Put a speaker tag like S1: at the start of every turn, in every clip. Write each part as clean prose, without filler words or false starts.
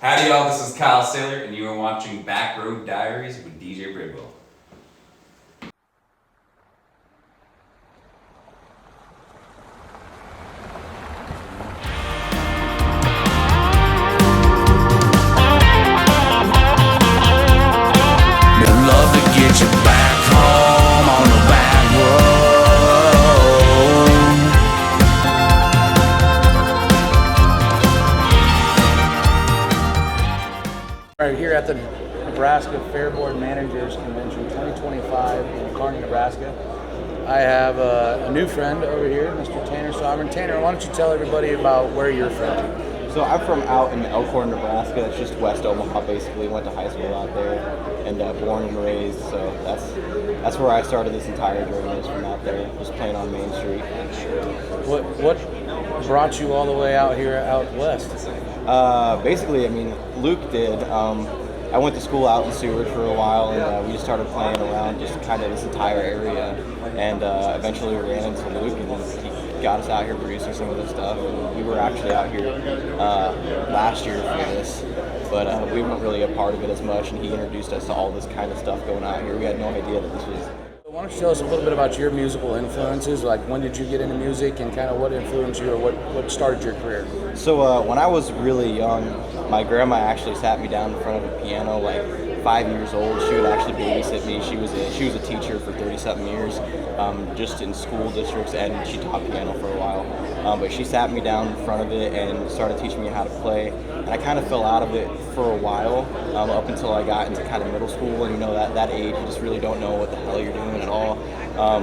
S1: Howdy y'all, this is Kyle Saylor and you are watching Backroad Diaries with DJ Bridwell.
S2: Love to get you back home on the back road.
S3: Right here at the Nebraska Fair Board Managers Convention 2025 in Kearney, Nebraska. I have a new friend over here, Mr. Tanner Sovereign. Tanner, why don't you tell everybody about where you're from?
S4: So I'm from out in Elkhorn, Nebraska. It's just west Omaha, basically. Went to high school out there, and born and raised. So that's where I started this entire journey. Is from out there, just playing on Main Street.
S3: What brought you all the way out here, out west?
S4: Basically, I mean, Luke did. I went to school out in Seward for a while, and we just started playing around just kind of this entire area. And eventually we ran into Luke, and he got us out here producing some of this stuff. And we were actually out here last year for this, but we weren't really a part of it as much, and he introduced us to all this kind of stuff going out here. We had no idea that this was...
S3: Why don't you tell us a little bit about your musical influences? Like, when did you get into music, and kind of what influenced you, or what started your career?
S4: So when I was really young, my grandma actually sat me down in front of a piano, like 5 years old. She would actually babysit me. She was a teacher for 30-something years, just in school districts, and she taught piano for a while. But she sat me down in front of it and started teaching me how to play. And I kind of fell out of it for a while, up until I got into kind of middle school. And that age, you just really don't know what the hell you're doing at all.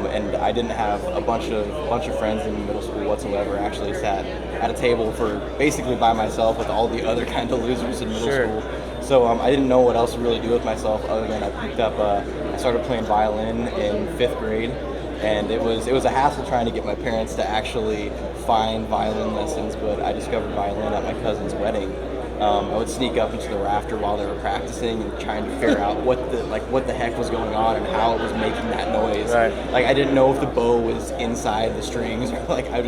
S4: And I didn't have a bunch of friends in middle school whatsoever. I actually sat at a table for basically by myself with all the other kind of losers in middle school. So I didn't know what else to really do with myself other than I started playing violin in 5th grade, and it was a hassle trying to get my parents to actually find violin lessons, but I discovered violin at my cousin's wedding. I would sneak up into the rafter while they were practicing and trying to figure out what the heck was going on and how it was making that noise.
S3: Right.
S4: Like, I didn't know if the bow was inside the strings, or like I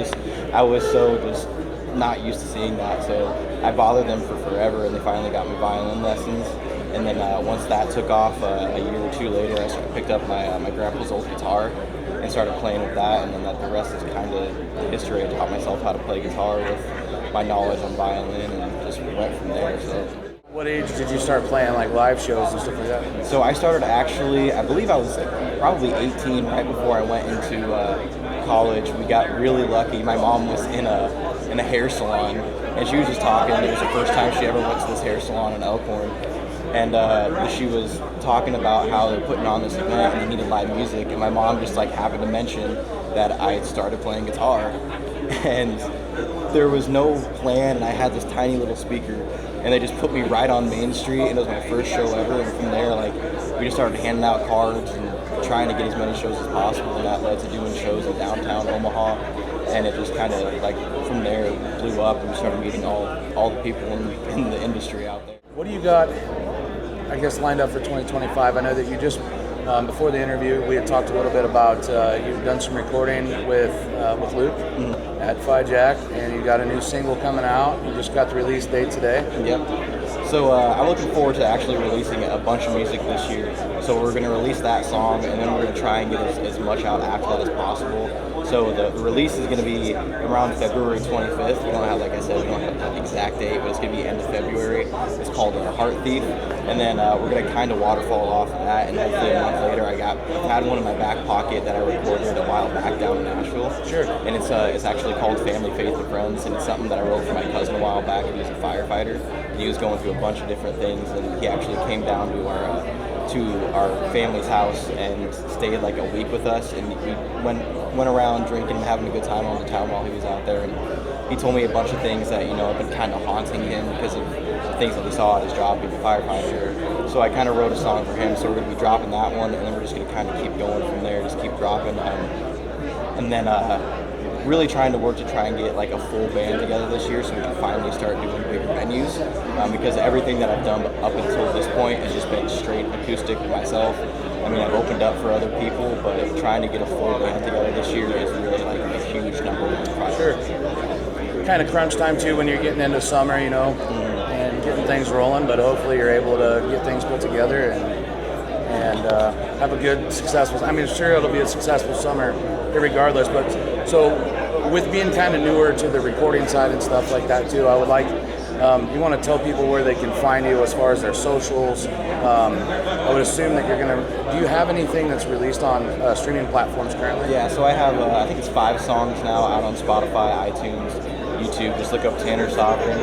S4: was so just not used to seeing that. So I bothered them for forever, and they finally got me violin lessons. And then once that took off, a year or two later, I picked up my grandpa's old guitar and started playing with that. And then the rest is kind of history. I taught myself how to play guitar with my knowledge on violin, and just went from there. So.
S3: What age did you start playing, like, live shows and stuff like that?
S4: So I started actually, I believe I was probably 18 right before I went into college. We got really lucky. My mom was in a hair salon, and she was just talking. It was the first time she ever went to this hair salon in Elkhorn. And she was talking about how they're putting on this event and they needed live music. And my mom just happened to mention that I had started playing guitar. And there was no plan, and I had this tiny little speaker, and they just put me right on Main Street, and it was my first show ever. And from there, we just started handing out cards and trying to get as many shows as possible, and that led to doing shows in downtown Omaha. And it just kind of from there it blew up, and we started meeting all the people in the industry out there.
S3: What do you got, I guess, lined up for 2025? I know that you just, before the interview, we had talked a little bit about you've done some recording with Luke at Phi Jack, and you got a new single coming out. You just got the release date today.
S4: Yep. So I'm looking forward to actually releasing a bunch of music this year. So we're going to release that song, and then we're going to try and get as much out after that as possible. So the release is going to be around February 25th. We don't have, like I said, we don't have the exact date, but it's going to be end of February. It's called Heart Thief. And then we're going to kind of waterfall off of that, and hopefully a month later I had one in my back pocket that I recorded a while back down in Nashville.
S3: Sure.
S4: And it's actually called Family, Faith, and Friends, and it's something that I wrote for my cousin a while back. He was a firefighter, and he was going through a bunch of different things, and he actually came down to our family's house and stayed like a week with us, and we went around drinking and having a good time on the town while he was out there. And he told me a bunch of things that have been kind of haunting him because of the things that he saw at his job being a firefighter. So I kind of wrote a song for him, so we're going to be dropping that one, and then we're just going to kind of keep going from there, just keep dropping, and then really trying to work to try and get a full band together this year so we can finally start doing bigger venues, because everything that I've done up until this point has just been straight acoustic with myself. I mean, I've opened up for other people, but trying to get a full band together this year is really a huge number one project.
S3: Sure. Kind of crunch time too when you're getting into summer, and getting things rolling, but hopefully you're able to get things put together and have a good, successful. I mean, sure, it'll be a successful summer, regardless. But so, with being kind of newer to the recording side and stuff like that too, I would like. You want to tell people where they can find you as far as their socials. I would assume that you're gonna. Do you have anything that's released on streaming platforms currently?
S4: Yeah, so I have, I think it's 5 songs now out on Spotify, iTunes, YouTube. Just look up Tanner Sovereign.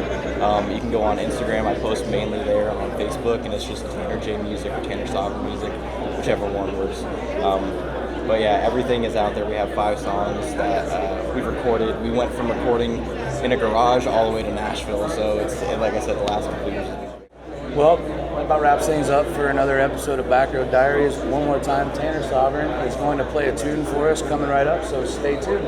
S4: You can go on Instagram. I post mainly there. I'm on Facebook, and it's just Tanner J Music or Tanner Sovereign Music, whichever one works. But yeah, everything is out there. We have 5 songs that we've recorded. We went from recording in a garage all the way to Nashville. So it's, like I said, the last couple years.
S3: Well, that about wraps things up for another episode of Backroad Diaries. One more time, Tanner Sovereign is going to play a tune for us coming right up, so stay tuned.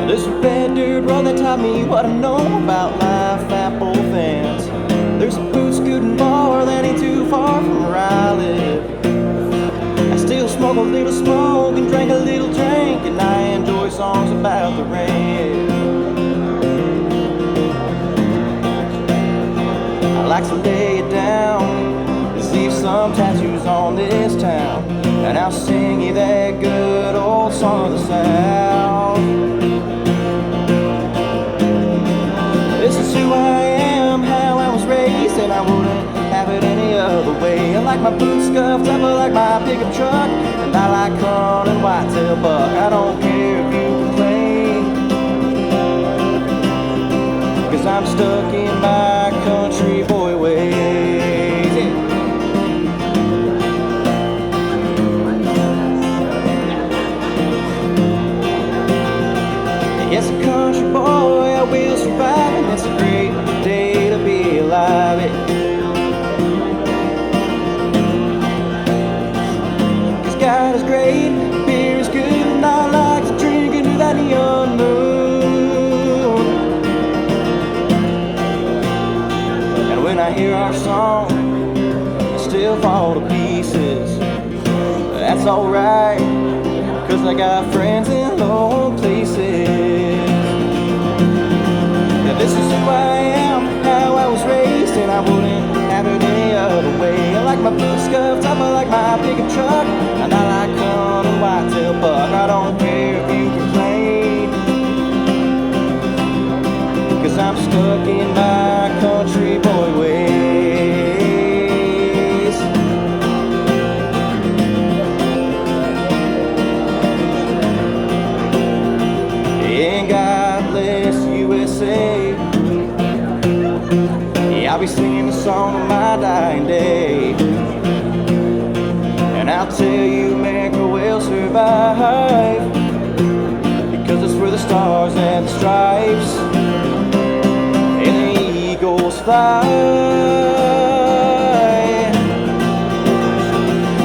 S5: This red dirt road that taught me what I know about life at both ends. There's a boot scooting bar that ain't too far from where I live. I still smoke a little smoke and drink a little drink, and I enjoy songs about the rain. I like to lay it down, leave some tattoos on this town, and I'll sing you that good old song of the South. This is who I am, how I was raised, and I wouldn't have it any other way. I like my boots scuffed up, I like my pickup truck, and I like corn and whitetail buck. I don't care if you complain, 'cause I'm stuck in my country boy ways. Yes, a country boy, I will survive, and it's a great day to be alive. Cause God is great, beer is good, and I like to drink into that neon moon. And when I hear our song, I still fall to pieces. That's alright, cause I got friends in low places. Now this is who I am, how I was raised, and I wouldn't have it any other way. I like my boots scuffed up, I like my pickup truck, and I like corn and whitetail buck. I don't care if you complain, 'cause I'm stuck in my country boy ways. And God bless USA. Yeah, I'll be singing the song on my dying day, and I'll tell you America will survive, because it's where the stars and the stripes and the eagles fly.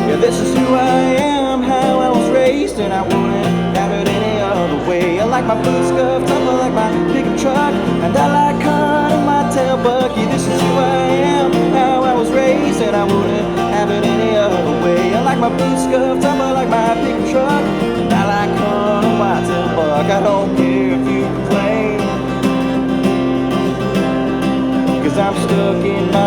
S5: Yeah, this is who I am, how I was raised, and I wouldn't have it any other way. I like my boots scuffed up, I like my pickup truck, and I like corn and my tail bucky. This is who I am, how I was raised, and I wouldn't have it any other way. I like my boots scuffed up, I like my pickup truck, and I like corn and my tail buck. I don't care if you complain, 'cause I'm stuck in my